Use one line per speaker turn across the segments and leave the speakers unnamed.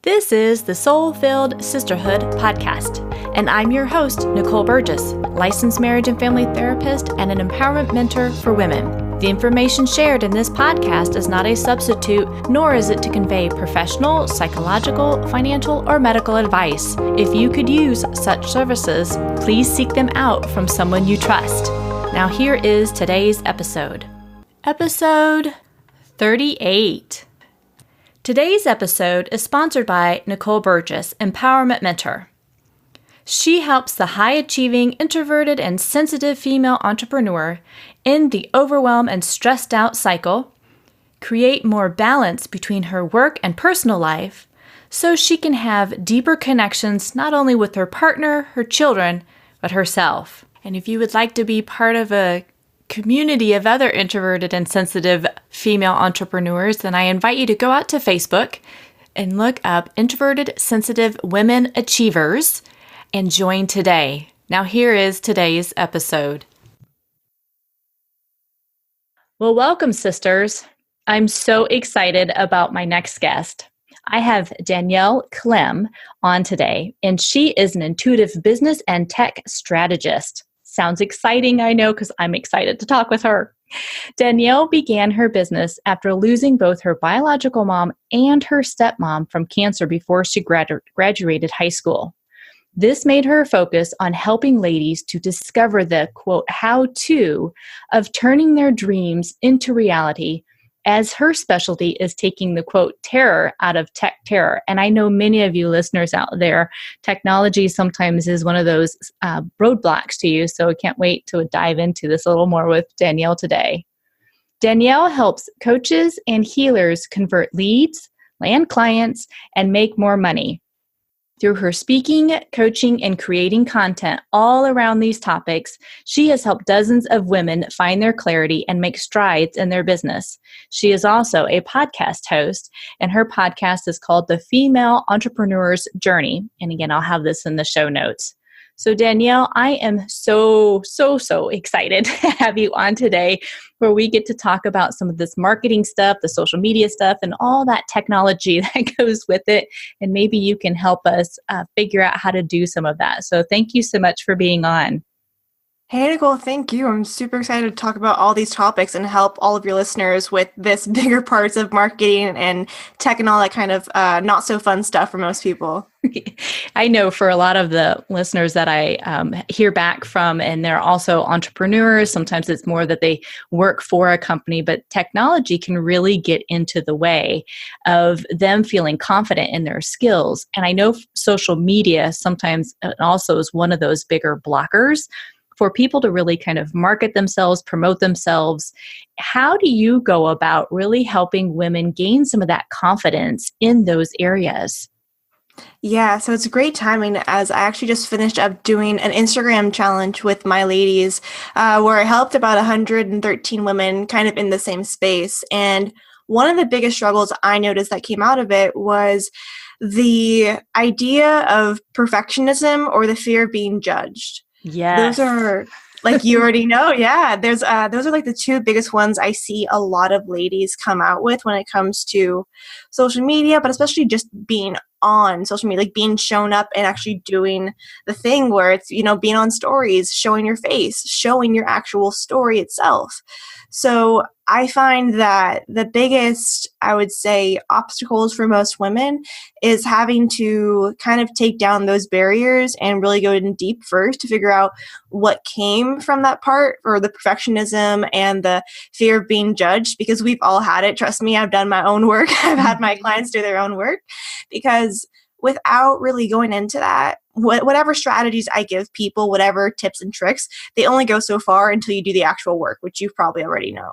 This is the Soul-Filled Sisterhood podcast, and I'm your host, Nicole Burgess, licensed marriage and family therapist and an empowerment mentor for women. The information shared in this podcast is not a substitute, nor is it to convey professional, psychological, financial, or medical advice. If you could use such services, please seek them out from someone you trust. Now here is today's episode. Episode 38. Today's episode is sponsored by Nicole Burgess, Empowerment Mentor. She helps the high-achieving, introverted, and sensitive female entrepreneur end the overwhelm and stressed-out cycle, create more balance between her work and personal life, so she can have deeper connections not only with her partner, her children, but herself. And if you would like to be part of a community of other introverted and sensitive female entrepreneurs, then I invite you to go out to Facebook and look up Introverted Sensitive Women Achievers and join today. Now here is today's episode. Well, welcome, sisters. I'm so excited about my next guest. I have Danielle Clem on today, and she is an intuitive business and tech strategist. Sounds exciting, I know, because I'm excited to talk with her. Danielle began her business after losing both her biological mom and her stepmom from cancer before she graduated high school. This made her focus on helping ladies to discover the, quote, how-to of turning their dreams into reality, as her specialty is taking the, quote, terror out of tech terror. And I know many of you listeners out there, technology sometimes is one of those roadblocks to you. So I can't wait to dive into this a little more with Danielle today. Danielle helps coaches and healers convert leads, land clients, and make more money. Through her speaking, coaching, and creating content all around these topics, she has helped dozens of women find their clarity and make strides in their business. She is also a podcast host, and her podcast is called The Female Entrepreneur's Journey. And again, I'll have this in the show notes. So Danielle, I am so excited to have you on today, where we get to talk about some of this marketing stuff, the social media stuff, and all that technology that goes with it. And maybe you can help us figure out how to do some of that. So thank you so much for being on.
Hey, Nicole, thank you. I'm super excited to talk about all these topics and help all of your listeners with this bigger parts of marketing and tech and all that kind of not so fun stuff for most people.
I know for a lot of the listeners that I hear back from, and they're also entrepreneurs, sometimes it's more that they work for a company, but technology can really get into the way of them feeling confident in their skills. And I know social media sometimes also is one of those bigger blockers for people to really kind of market themselves, promote themselves. How do you go about really helping women gain some of that confidence in those areas?
Yeah, so it's a great timing, as I actually just finished up doing an Instagram challenge with my ladies where I helped about 113 women kind of in the same space. And one of the biggest struggles I noticed that came out of it was the idea of perfectionism or the fear of being judged.
Yes.
Those are, like you already know, yeah. Those are like the two biggest ones I see a lot of ladies come out with when it comes to social media, but especially just being on social media, like being shown up and actually doing the thing where it's, being on stories, showing your face, showing your actual story itself. So I find that the biggest, I would say, obstacles for most women is having to kind of take down those barriers and really go in deep first to figure out what came from that part, or the perfectionism and the fear of being judged, because we've all had it. Trust me, I've done my own work. I've had my clients do their own work, because without really going into that, whatever strategies I give people, whatever tips and tricks, they only go so far until you do the actual work, which you probably already know.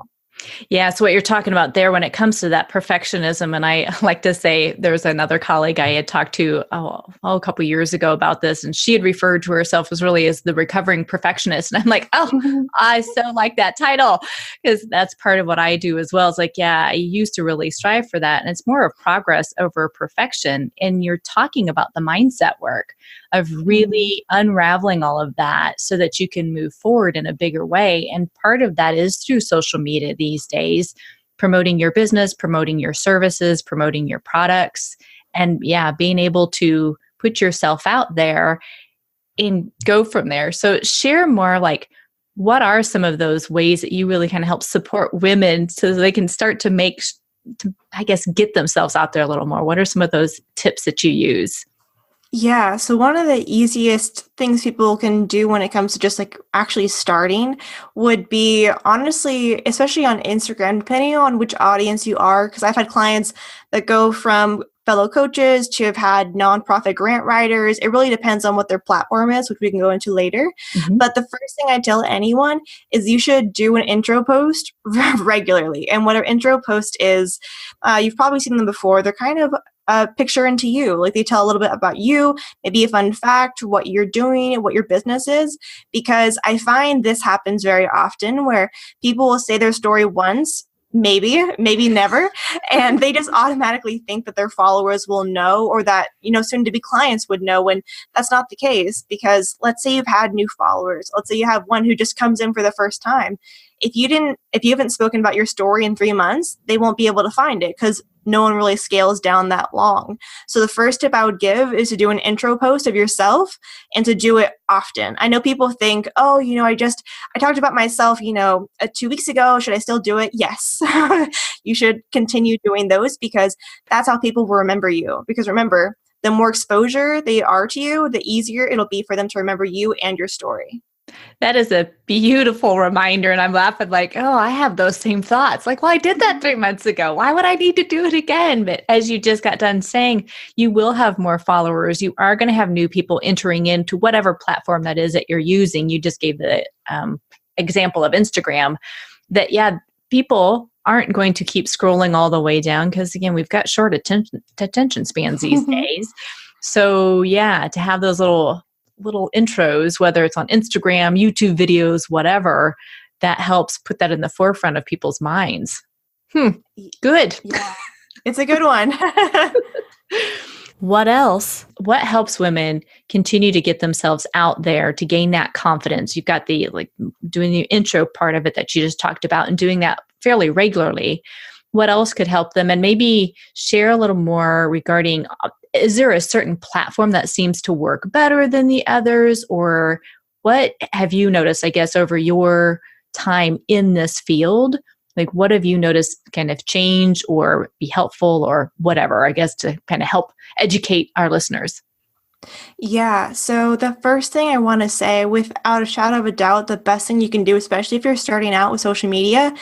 Yeah, so what you're talking about there when it comes to that perfectionism, and I like to say there's another colleague I had talked to a couple years ago about this, and she had referred to herself as really as the Recovering Perfectionist. And I'm like, I so like that title, because that's part of what I do as well. It's like, yeah, I used to really strive for that. And it's more of progress over perfection. And you're talking about the mindset work of really unraveling all of that so that you can move forward in a bigger way. And part of that is through social media these days, promoting your business, promoting your services, promoting your products. And yeah, being able to put yourself out there and go from there. So share more, like, what are some of those ways that you really kind of help support women so they can start to I guess, get themselves out there a little more? What are some of those tips that you use?
Yeah, so one of the easiest things people can do when it comes to just like actually starting would be honestly, especially on Instagram, depending on which audience you are, because I've had clients that go from fellow coaches to have had nonprofit grant writers. It really depends on what their platform is, which we can go into later.
Mhm.
But the first thing I tell anyone is you should do an intro post regularly. And what an intro post is, you've probably seen them before. They're kind of a picture into you. Like they tell a little bit about you, maybe a fun fact, what you're doing, what your business is. Because I find this happens very often where people will say their story once, maybe never, and they just automatically think that their followers will know, or that, soon to be clients would know, when that's not the case. Because let's say you've had new followers, let's say you have one who just comes in for the first time. If you haven't spoken about your story in 3 months, they won't be able to find it, because no one really scales down that long. So the first tip I would give is to do an intro post of yourself and to do it often. I know people think, oh, I talked about myself, 2 weeks ago. Should I still do it? Yes. You should continue doing those, because that's how people will remember you. Because remember, the more exposure they are to you, the easier it'll be for them to remember you and your story.
That is a beautiful reminder. And I'm laughing like, oh, I have those same thoughts. Like, well, I did that 3 months ago. Why would I need to do it again? But as you just got done saying, you will have more followers. You are going to have new people entering into whatever platform that is that you're using. You just gave the example of Instagram. That, yeah, people aren't going to keep scrolling all the way down, because, again, we've got short attention spans these days. So, yeah, to have those little intros, whether it's on Instagram, YouTube videos, whatever, that helps put that in the forefront of people's minds. Good.
Yeah, it's a good one.
What else? What helps women continue to get themselves out there to gain that confidence? You've got the doing the intro part of it that you just talked about, and doing that fairly regularly. What else could help them? And maybe share a little more regarding, is there a certain platform that seems to work better than the others? Or what have you noticed, I guess, over your time in this field? Like, what have you noticed kind of change or be helpful or whatever, I guess, to kind of help educate our listeners?
Yeah, so the first thing I want to say, without a shadow of a doubt, the best thing you can do, especially if you're starting out with social media,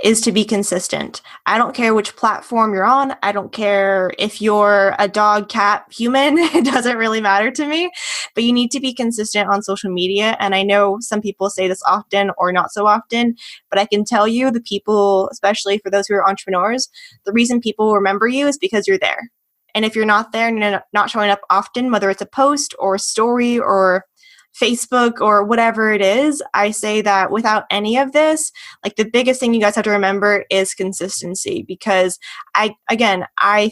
is to be consistent. I don't care which platform you're on. I don't care if you're a dog, cat, human. It doesn't really matter to me, but you need to be consistent on social media. And I know some people say this often or not so often, but I can tell you, the people, especially for those who are entrepreneurs, the reason people remember you is because you're there. And if you're not there and you're not showing up often, whether it's a post or a story or Facebook or whatever it is, I say that without any of this, like, the biggest thing you guys have to remember is consistency. Because I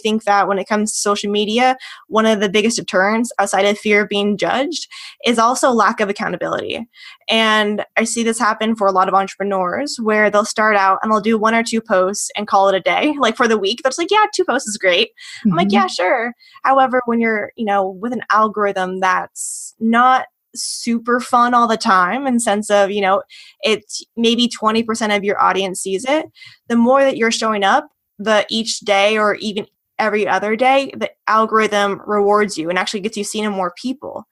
think that when it comes to social media, one of the biggest deterrents outside of fear of being judged is also lack of accountability. And I see this happen for a lot of entrepreneurs, where they'll start out and they'll do 1 or 2 posts and call it a day. Like, for the week, that's like, yeah, 2 posts is great. I'm like, yeah, sure. However, when you're, with an algorithm that's not super fun all the time, in sense of, it's maybe 20% of your audience sees it, the more that you're showing up the each day, or even every other day, the algorithm rewards you and actually gets you seen in more people.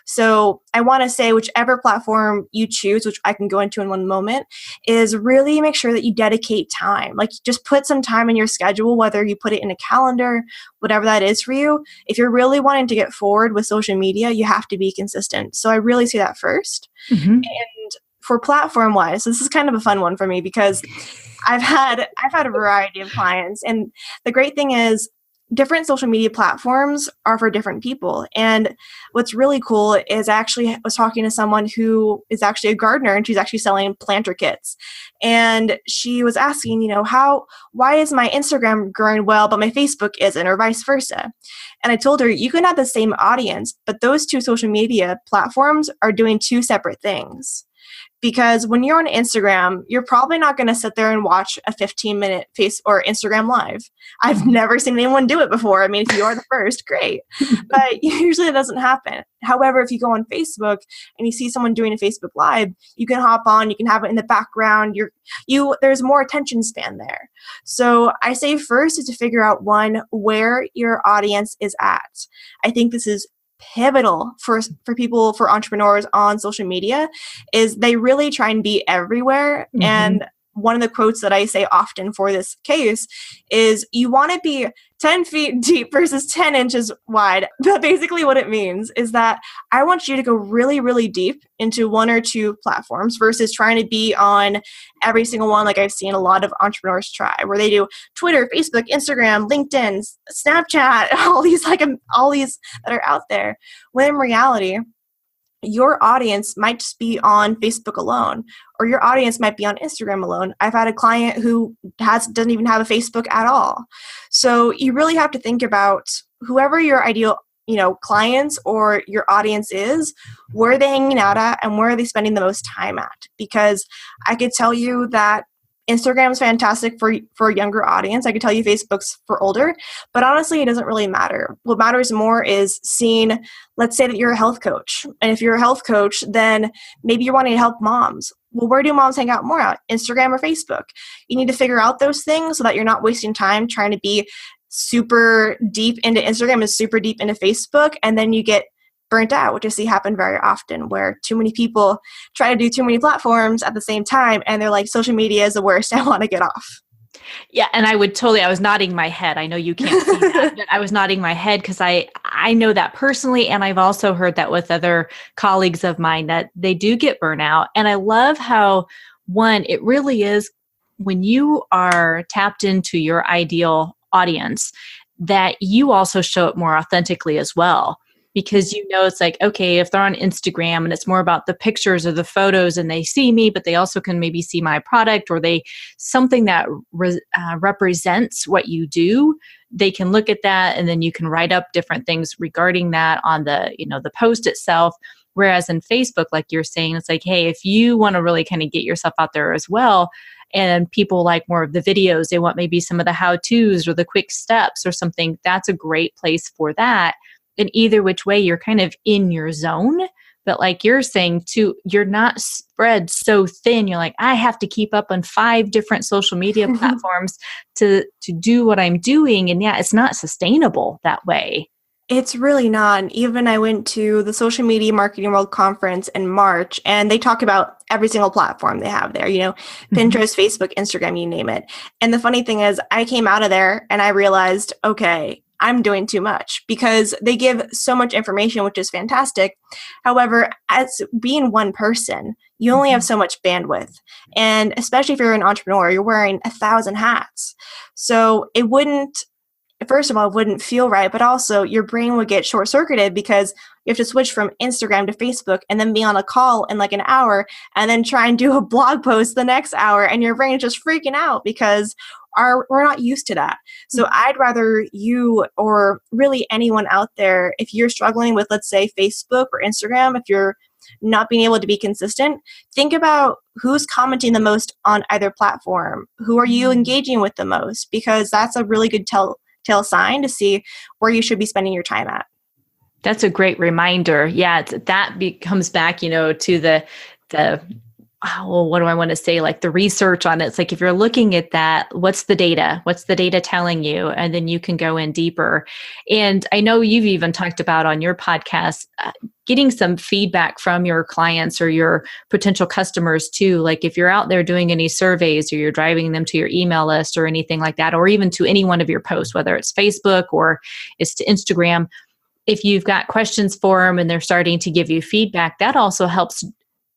So I want to say, whichever platform you choose, which I can go into in one moment, is really make sure that you dedicate time. Like, just put some time in your schedule, whether you put it in a calendar, whatever that is for you. If you're really wanting to get forward with social media, you have to be consistent. So I really see that first.
Mm-hmm.
And for platform wise, this is kind of a fun one for me, because I've had a variety of clients, and the great thing is, different social media platforms are for different people. And what's really cool is, I actually was talking to someone who is actually a gardener, and she's actually selling planter kits. And she was asking, why is my Instagram growing well, but my Facebook isn't, or vice versa? And I told her, you can have the same audience, but those 2 social media platforms are doing 2 separate things. Because when you're on Instagram, you're probably not going to sit there and watch a 15-minute face or Instagram live. I've never seen anyone do it before. I mean, if you are the first, great. But usually it doesn't happen. However, if you go on Facebook and you see someone doing a Facebook Live, you can hop on, you can have it in the background. There's more attention span there. So I say first is to figure out, one, where your audience is at. I think this is pivotal for people, for entrepreneurs on social media, is they really try and be everywhere. Mm-hmm. And one of the quotes that I say often for this case is, you want to be 10 feet deep versus 10 inches wide. But basically what it means is that I want you to go really, really deep into one or two platforms versus trying to be on every single one, like I've seen a lot of entrepreneurs try, where they do Twitter, Facebook, Instagram, LinkedIn, Snapchat, all these that are out there. When in reality, your audience might just be on Facebook alone, or your audience might be on Instagram alone. I've had a client who doesn't even have a Facebook at all. So you really have to think about whoever your ideal, clients or your audience is, where are they hanging out at and where are they spending the most time at? Because I could tell you that Instagram is fantastic for a younger audience. I could tell you Facebook's for older, but honestly, it doesn't really matter. What matters more is seeing, let's say that you're a health coach. And if you're a health coach, then maybe you're wanting to help moms. Well, where do moms hang out more at? Instagram or Facebook? You need to figure out those things so that you're not wasting time trying to be super deep into Instagram and super deep into Facebook. And then you get burnt out, which I see happen very often, where too many people try to do too many platforms at the same time, and they're like, social media is the worst, I want to get off.
Yeah, and I was nodding my head. I know you can't see that, but I was nodding my head because I know that personally, and I've also heard that with other colleagues of mine, that they do get burnout. And I love how, one, it really is when you are tapped into your ideal audience, that you also show it more authentically as well. Because it's like, okay, if they're on Instagram and it's more about the pictures or the photos and they see me, but they also can maybe see my product, or something that represents what you do, they can look at that, and then you can write up different things regarding that on the, the post itself. Whereas in Facebook, like you're saying, it's like, hey, if you want to really kind of get yourself out there as well, and people like more of the videos, they want maybe some of the how-tos or the quick steps or something, that's a great place for that. And either which way, you're kind of in your zone. But like you're saying too, you're not spread so thin. You're like, I have to keep up on 5 different social media platforms to do what I'm doing. And yeah, it's not sustainable that way.
It's really not. Even I went to the Social Media Marketing World Conference in March, and they talk about every single platform they have there, Pinterest, Facebook, Instagram, you name it. And the funny thing is, I came out of there and I realized, okay, I'm doing too much, because they give so much information, which is fantastic. However, as being one person, you only have so much bandwidth. And especially if you're an entrepreneur, you're wearing 1,000 hats. So it wouldn't feel right, but also your brain would get short-circuited, because you have to switch from Instagram to Facebook and then be on a call in like an hour and then try and do a blog post the next hour, and your brain is just freaking out because we're not used to that. So I'd rather you, or really anyone out there, if you're struggling with, let's say, Facebook or Instagram, if you're not being able to be consistent, think about who's commenting the most on either platform. Who are you engaging with the most? Because that's a really good tell sign to see where you should be spending your time at.
That's a great reminder. Yeah, that comes back, to the what do I want to say? Like the research on it. It's like, if you're looking at that, what's the data? What's the data telling you? And then you can go in deeper. And I know you've even talked about on your podcast, getting some feedback from your clients or your potential customers too. Like if you're out there doing any surveys, or you're driving them to your email list or anything like that, or even to any one of your posts, whether it's Facebook or it's to Instagram, if you've got questions for them and they're starting to give you feedback, that also helps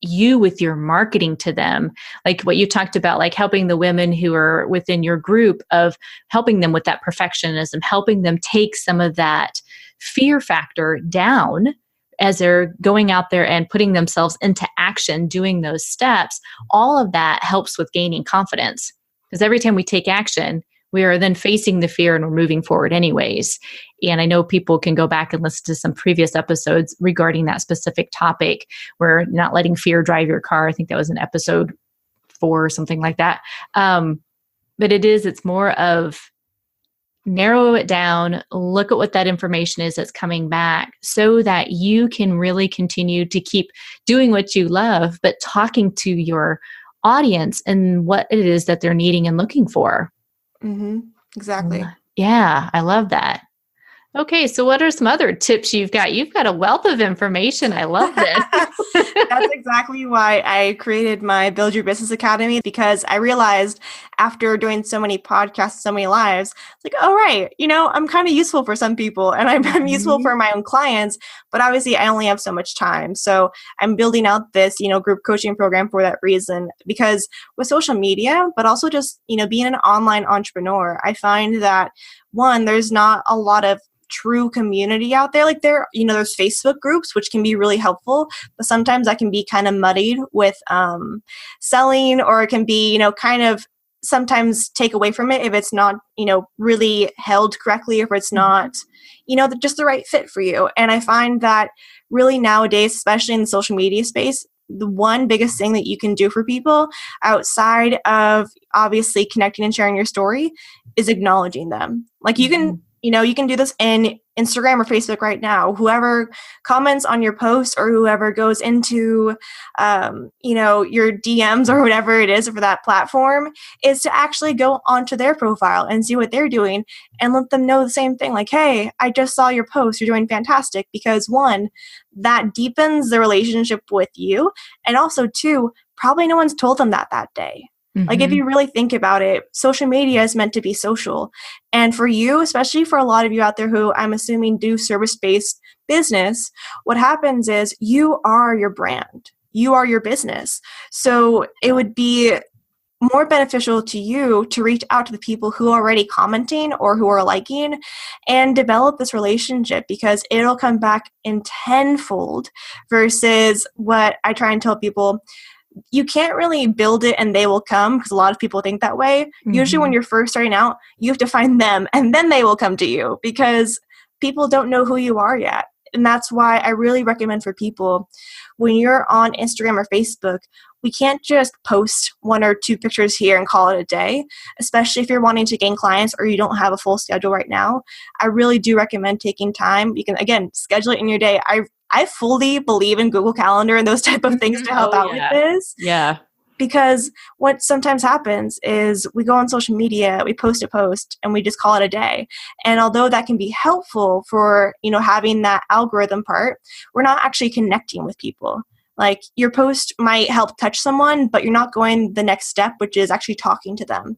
you with your marketing to them. Like what you talked about, like helping the women who are within your group, of helping them with that perfectionism, helping them take some of that fear factor down as they're going out there and putting themselves into action, doing those steps. All of that helps with gaining confidence, because every time we take action, we are then facing the fear and we're moving forward anyways. And I know people can go back and listen to some previous episodes regarding that specific topic, where not letting fear drive your car. I think that was an episode 4 or something like that. But it's more of narrow it down, look at what that information is that's coming back so that you can really continue to keep doing what you love, but talking to your audience and what it is that they're needing and looking for.
Mm-hmm. Exactly.
Yeah, I love that. Okay, so what are some other tips you've got? You've got a wealth of information. I love this.
That's exactly why I created my Build Your Business Academy, because I realized after doing so many podcasts, so many lives, it's like, oh, right, I'm kind of useful for some people and I'm useful for my own clients, but obviously I only have so much time. So I'm building out this, group coaching program for that reason, because with social media, but also just, being an online entrepreneur, I find that one, there's not a lot of true community out there. Like there's Facebook groups, which can be really helpful, but sometimes that can be kind of muddied with selling, or it can be, kind of sometimes take away from it if it's not, really held correctly, or if it's not, just the right fit for you. And I find that really nowadays, especially in the social media space, the one biggest thing that you can do for people outside of obviously connecting and sharing your story is acknowledging them. Like you can, you can do this in Instagram or Facebook right now. Whoever comments on your post or whoever goes into, your DMs or whatever it is for that platform, is to actually go onto their profile and see what they're doing and let them know the same thing. Like, hey, I just saw your post. You're doing fantastic. Because one, that deepens the relationship with you. And also two, probably no one's told them that day. Like if you really think about it, social media is meant to be social. And for you, especially for a lot of you out there who I'm assuming do service-based business, what happens is you are your brand. You are your business. So it would be more beneficial to you to reach out to the people who are already commenting or who are liking and develop this relationship, because it'll come back in tenfold versus what I try and tell people. You can't really build it and they will come, because a lot of people think that way. Usually when you're first starting out, you have to find them and then they will come to you, because people don't know who you are yet. And that's why I really recommend for people, when you're on Instagram or Facebook, we can't just post 1 or 2 pictures here and call it a day, especially if you're wanting to gain clients or you don't have a full schedule right now. I really do recommend taking time. You can, again, schedule it in your day. I fully believe in Google Calendar and those type of things to help out with this.
Yeah.
Because what sometimes happens is we go on social media, we post a post, and we just call it a day. And although that can be helpful for, having that algorithm part, we're not actually connecting with people. Like your post might help touch someone, but you're not going the next step, which is actually talking to them.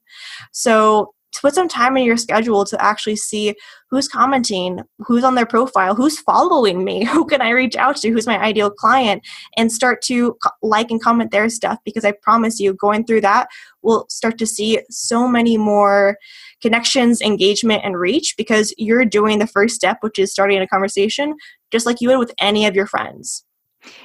So to put some time in your schedule to actually see who's commenting, who's on their profile, who's following me, who can I reach out to, who's my ideal client, and start to like and comment their stuff, because I promise you, going through that, we'll start to see so many more connections, engagement, and reach, because you're doing the first step, which is starting a conversation, just like you would with any of your friends.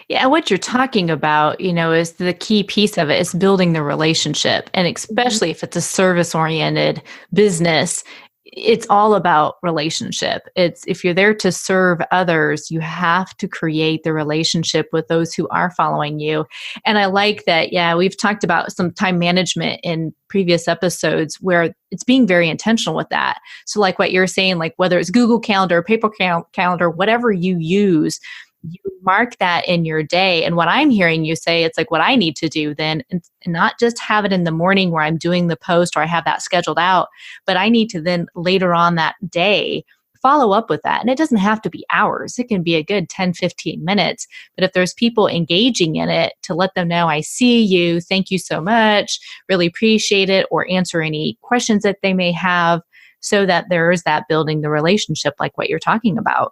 Yeah, and what you're talking about, is the key piece of it is building the relationship. And especially if it's a service-oriented business, it's all about relationship. It's if you're there to serve others, you have to create the relationship with those who are following you. And I like that, we've talked about some time management in previous episodes where it's being very intentional with that. So like what you're saying, like whether it's Google Calendar, paper calendar, whatever you use, you mark that in your day. And what I'm hearing you say, it's like what I need to do then, and not just have it in the morning where I'm doing the post or I have that scheduled out, but I need to then later on that day follow up with that. And it doesn't have to be hours. It can be a good 10, 15 minutes. But if there's people engaging in it, to let them know, I see you, thank you so much, really appreciate it, or answer any questions that they may have, so that there is that building the relationship like what you're talking about.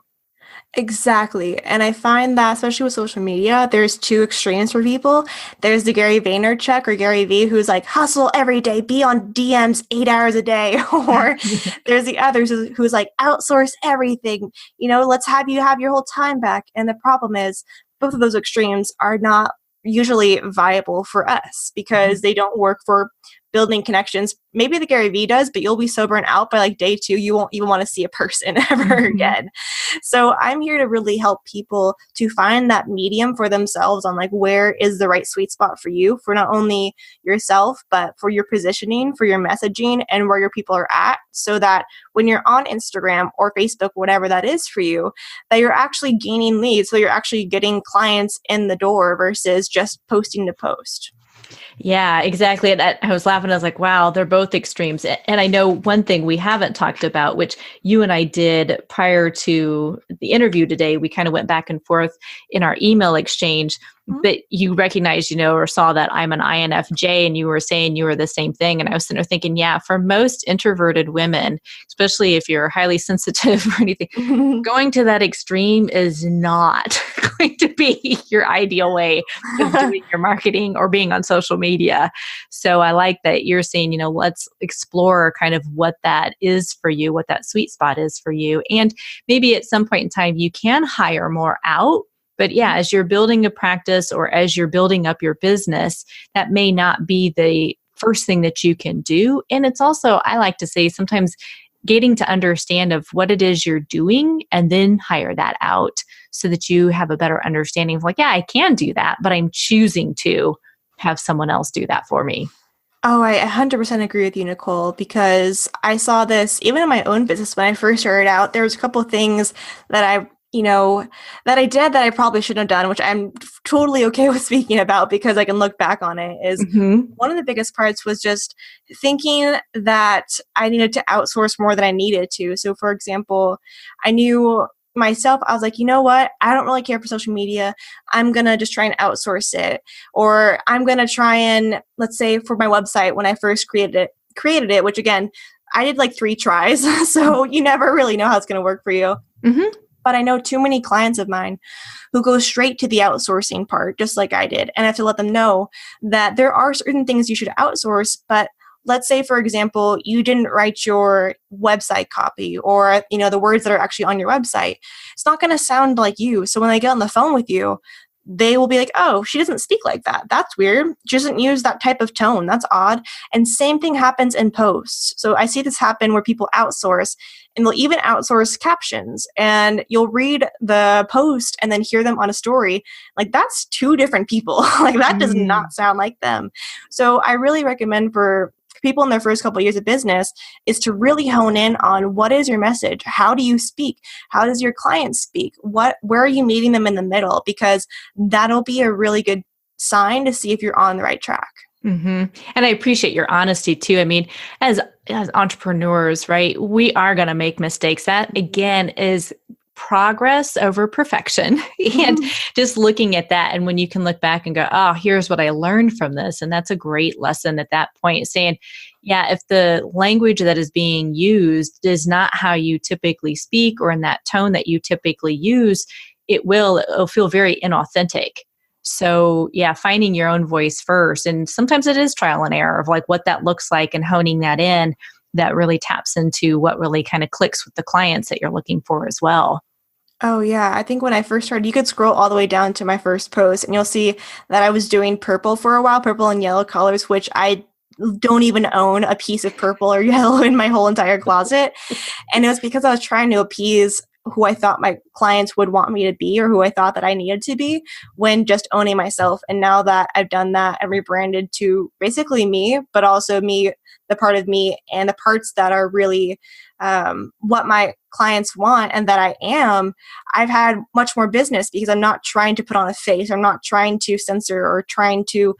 Exactly. And I find that, especially with social media, there's 2 extremes for people. There's the Gary Vaynerchuk or Gary V, who's like, hustle every day, be on DMs 8 hours a day. Or there's the others who's like, outsource everything. Let's have you have your whole time back. And the problem is, both of those extremes are not usually viable for us, because they don't work for building connections. Maybe the Gary Vee does, but you'll be so burnt out by like day 2, you won't even want to see a person ever
Mhm.
again. So I'm here to really help people to find that medium for themselves on like where is the right sweet spot for you, for not only yourself, but for your positioning, for your messaging, and where your people are at, so that when you're on Instagram or Facebook, whatever that is for you, that you're actually gaining leads. So you're actually getting clients in the door versus just posting to post.
Yeah, exactly. And I was laughing. I was like, wow, they're both extremes. And I know one thing we haven't talked about, which you and I did prior to the interview today, we kind of went back and forth in our email exchange, but you recognized, or saw that I'm an INFJ and you were saying you were the same thing. And I was sitting there thinking, yeah, for most introverted women, especially if you're highly sensitive or anything,
Mhm.
going to that extreme is not going to be your ideal way of doing your marketing or being on social media. So I like that you're saying, let's explore kind of what that is for you, what that sweet spot is for you. And maybe at some point in time, you can hire more out. But yeah, as you're building a practice or as you're building up your business, that may not be the first thing that you can do. And it's also, I like to say, sometimes getting to understand of what it is you're doing and then hire that out so that you have a better understanding of like, yeah, I can do that, but I'm choosing to have someone else do that for me.
Oh, I 100% agree with you, Nicole, because I saw this even in my own business when I first started out. There was a couple of things that that I did that I probably shouldn't have done, which I'm totally okay with speaking about because I can look back on it. Is
Mm-hmm.
one of the biggest parts was just thinking that I needed to outsource more than I needed to. So, for example, I knew myself, I was like, you know what? I don't really care for social media. I'm going to just try and outsource it. Or I'm going to try and, let's say for my website, when I first created it, which again, I did like 3 tries. So you never really know how it's going to work for you.
Mm-hmm.
But I know too many clients of mine who go straight to the outsourcing part, just like I did. And I have to let them know that there are certain things you should outsource, but let's say, for example, you didn't write your website copy or, the words that are actually on your website. It's not going to sound like you. So when they get on the phone with you, they will be like, oh, she doesn't speak like that. That's weird. She doesn't use that type of tone. That's odd. And same thing happens in posts. So I see this happen where people outsource and they'll even outsource captions and you'll read the post and then hear them on a story. Like that's 2 different people. Like that does
Mm.
not sound like them. So I really recommend for people in their first couple of years of business is to really hone in on what is your message? How do you speak? How does your client speak? Where are you meeting them in the middle? Because that'll be a really good sign to see if you're on the right track.
Mm-hmm. And I appreciate your honesty too. I mean, as entrepreneurs, right, we are going to make mistakes. That again is progress over perfection. And just looking at that, and when you can look back and go, oh, here's what I learned from this. And that's a great lesson at that point, saying, yeah, if the language that is being used is not how you typically speak or in that tone that you typically use, it'll feel very inauthentic. So, yeah, finding your own voice first. And sometimes it is trial and error of like what that looks like and honing that in, that really taps into what really kind of clicks with the clients that you're looking for as well.
Oh, yeah. I think when I first started, you could scroll all the way down to my first post and you'll see that I was doing purple for a while, purple and yellow colors, which I don't even own a piece of purple or yellow in my whole entire closet. And it was because I was trying to appease who I thought my clients would want me to be or who I thought that I needed to be when just owning myself. And now that I've done that and rebranded to basically me, but also me, the part of me and the parts that are really what my clients want and that I am, I've had much more business because I'm not trying to put on a face. I'm not trying to censor or trying to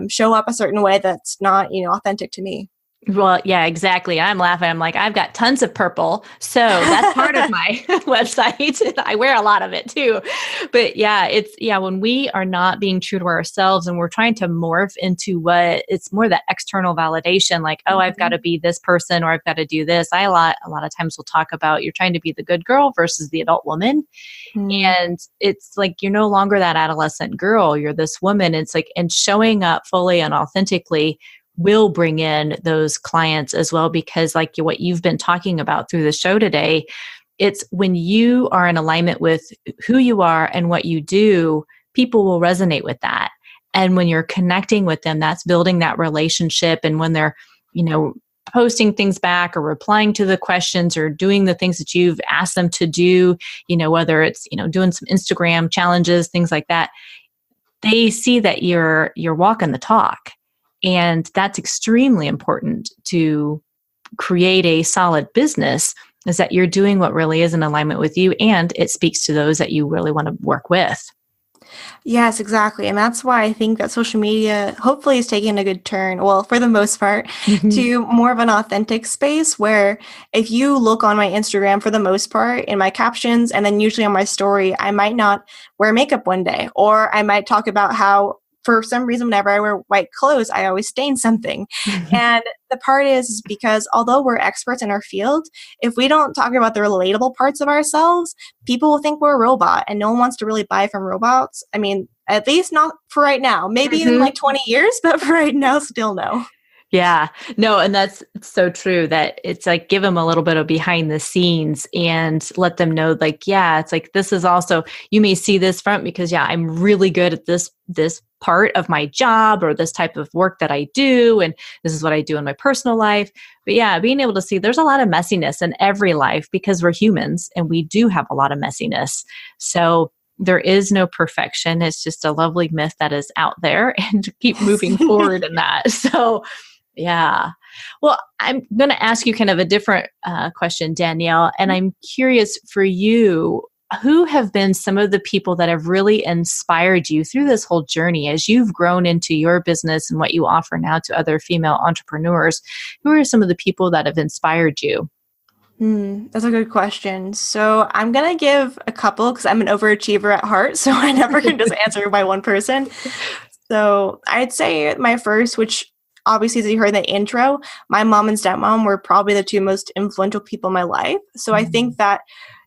show up a certain way that's not, authentic to me.
Well, yeah, exactly. I'm laughing. I'm like, I've got tons of purple. So that's part of my website. And I wear a lot of it too. But yeah, when we are not being true to ourselves and we're trying to morph into what it's more that external validation, like, oh, I've got to be this person or I've got to do this. A lot of times we'll talk about you're trying to be the good girl versus the adult woman.
Mhm.
And it's like you're no longer that adolescent girl. You're this woman. It's like, and showing up fully and authentically will bring in those clients as well, because like what you've been talking about through the show today, it's when you are in alignment with who you are and what you do, people will resonate with that. And when you're connecting with them, that's building that relationship. And when they're, posting things back or replying to the questions or doing the things that you've asked them to do, whether it's, doing some Instagram challenges, things like that, they see that you're walking the talk. And that's extremely important to create a solid business, is that you're doing what really is in alignment with you, and it speaks to those that you really want to work with.
Yes, exactly. And that's why I think that social media hopefully is taking a good turn, well, for the most part, to more of an authentic space where if you look on my Instagram for the most part in my captions and then usually on my story, I might not wear makeup one day, or I might talk about how for some reason, whenever I wear white clothes, I always stain something. And the part is because although we're experts in our field, if we don't talk about the relatable parts of ourselves, people will think we're a robot, and no one wants to really buy from robots. I mean, at least not for right now. Maybe in like 20 years, but for right now, still no.
Yeah, no, and that's so true, that it's like give them a little bit of behind the scenes and let them know, like, yeah, it's like, this is also, you may see this front because, yeah, I'm really good at this part of my job or this type of work that I do, and this is what I do in my personal life. But yeah, being able to see there's a lot of messiness in every life because we're humans and we do have a lot of messiness. So there is no perfection. It's just a lovely myth that is out there, and keep moving forward in that. So yeah. Well, I'm going to ask you kind of a different question, Danielle, and I'm curious for you, who have been some of the people that have really inspired you through this whole journey as you've grown into your business and what you offer now to other female entrepreneurs? Who are some of the people that have inspired you?
That's a good question. So I'm going to give a couple because I'm an overachiever at heart. So I never can just answer by one person. So I'd say my first, which obviously, as you heard in the intro, my mom and stepmom were probably the two most influential people in my life. So I think that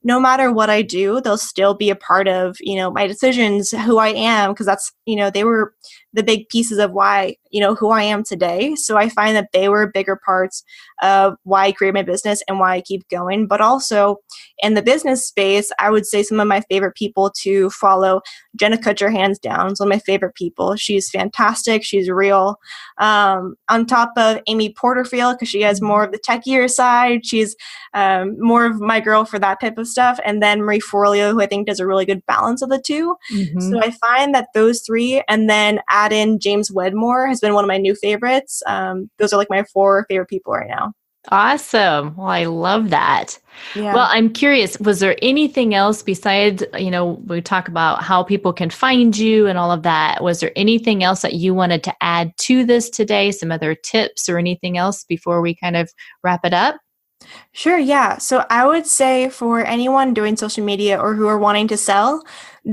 no matter what I do, they'll still be a part of, my decisions, who I am, because that's, they were the big pieces of why, who I am today. So I find that they were bigger parts of why I created my business and why I keep going. But also in the business space, I would say some of my favorite people to follow, Jenna Kutcher, hands down, is one of my favorite people. She's fantastic. She's real. On top of Amy Porterfield, because she has more of the techier side. She's more of my girl for that type of stuff. And then Marie Forleo, who I think does a really good balance of the two. So I find that those three, and then add in James Wedmore, has been one of my new favorites. Those are like my 4 favorite people right now.
Awesome. Well, I love that.
Yeah.
Well, I'm curious, was there anything else besides, we talk about how people can find you and all of that. Was there anything else that you wanted to add to this today? Some other tips or anything else before we kind of wrap it up?
Sure, yeah. So I would say for anyone doing social media or who are wanting to sell,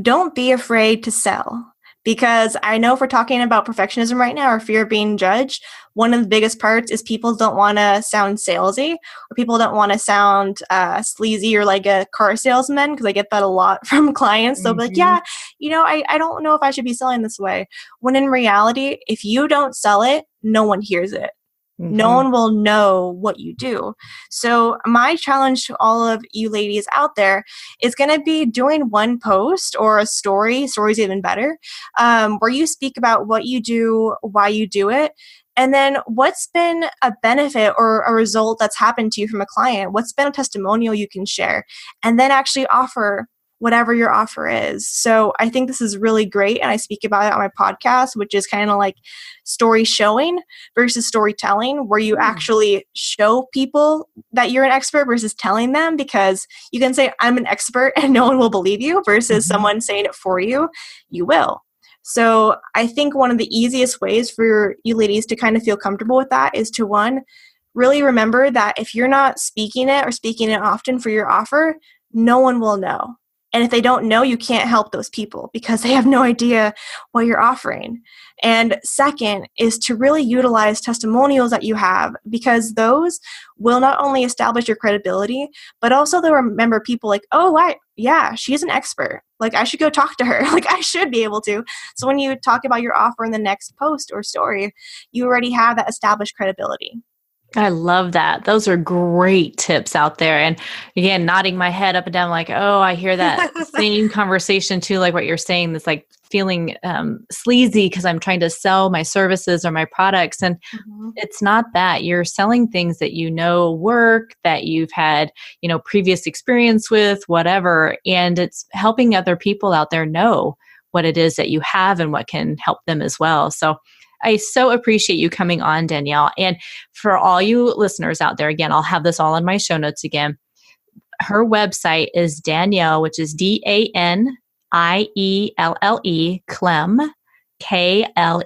don't be afraid to sell. Because I know if we're talking about perfectionism right now or fear of being judged, one of the biggest parts is people don't want to sound salesy, or people don't want to sound sleazy or like a car salesman, because I get that a lot from clients. They'll be like, yeah, I don't know if I should be selling this way. When in reality, if you don't sell it, no one hears it. No one will know what you do. So my challenge to all of you ladies out there is going to be doing one post or a story's even better, where you speak about what you do, why you do it, and then what's been a benefit or a result that's happened to you from a client. What's been a testimonial you can share, and then actually offer whatever your offer is. So I think this is really great. And I speak about it on my podcast, which is kind of like story showing versus storytelling, where you actually show people that you're an expert versus telling them, because you can say, I'm an expert, and no one will believe you, versus someone saying it for you, you will. So I think one of the easiest ways for you ladies to kind of feel comfortable with that is to, one, really remember that if you're not speaking it or speaking it often for your offer, no one will know. And if they don't know, you can't help those people because they have no idea what you're offering. And second is to really utilize testimonials that you have, because those will not only establish your credibility, but also they'll remember people like, oh, yeah, she's an expert. Like, I should go talk to her. Like, I should be able to. So when you talk about your offer in the next post or story, you already have that established credibility.
I love that. Those are great tips out there. And again, nodding my head up and down, like, oh, I hear that same conversation too, like what you're saying, that's like feeling sleazy because I'm trying to sell my services or my products. And
Mhm.
it's not that. You're selling things that you know work, that you've had, previous experience with, whatever. And it's helping other people out there know what it is that you have and what can help them as well. So I so appreciate you coming on, Danielle. And for all you listeners out there, again, I'll have this all in my show notes again. Her website is Danielle, which is DANIELLE, Clem, KLEMM.com.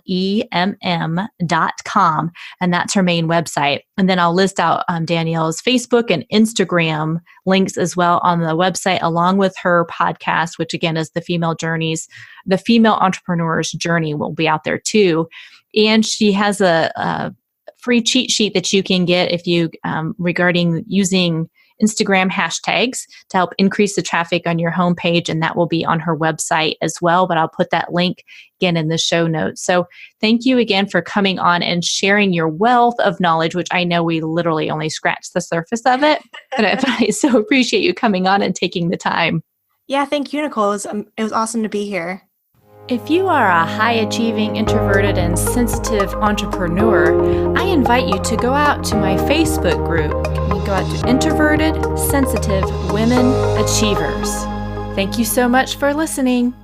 And that's her main website. And then I'll list out Danielle's Facebook and Instagram links as well on the website, along with her podcast, which again is the Female Entrepreneur's Journey will be out there too. And she has a free cheat sheet that you can get if you regarding using Instagram hashtags to help increase the traffic on your homepage. And that will be on her website as well. But I'll put that link again in the show notes. So thank you again for coming on and sharing your wealth of knowledge, which I know we literally only scratched the surface of it. But I so appreciate you coming on and taking the time.
Yeah, thank you, Nicole. It was awesome to be here.
If you are a high-achieving, introverted, and sensitive entrepreneur, I invite you to go out to my Facebook group. You can go out to Introverted, Sensitive Women Achievers. Thank you so much for listening.